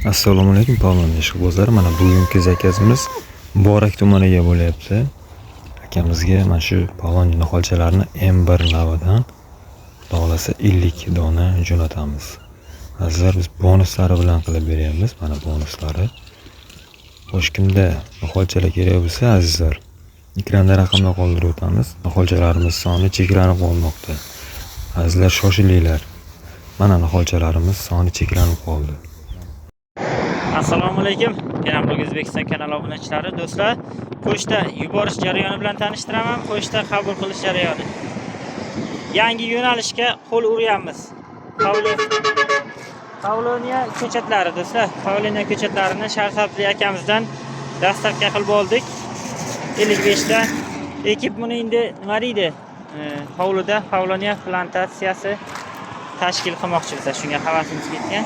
Assalomu alaykum Pavlon ishqibozlar. Mana bugungi zakazimiz Borak tumaniga bo'lyapti. Akamizga mana shu Pavlon niholchalarini M1 navidan xohlasa 50 dona jo'natamiz. Azizlar, biz bonuslari bilan qilib beryapmiz. Mana bonuslari. Xo'sh, kimda niholchalar kerak bo'lsa, azizlar, ekranda raqamni qoldirib o'tamiz. Niholchalarimiz soni cheklanib qolmoqda. Azizlar, shoshilinglar. Mana niholchalarimiz soni cheklanib qoldi. Assalomu alaykum. Kanal O'zbekiston kanali obunachilari, do'stlar. Pochta yuborish jarayoni bilan tanishtiraman. Pochta qabul qilish jarayoni. Yangi yo'nalishga qo'l uryapmiz. Pavloniya ko'chatlari, do'stlar. Pavloniya ko'chatlarini Sharsabli akamizdan dastavka qilib oldik. 55 ta. Ekip buni endi nima deydi? Hovlida Pavloniya plantatsiyasi tashkil qilmoqchi bo'lsa, shunga havasimiz ketgan.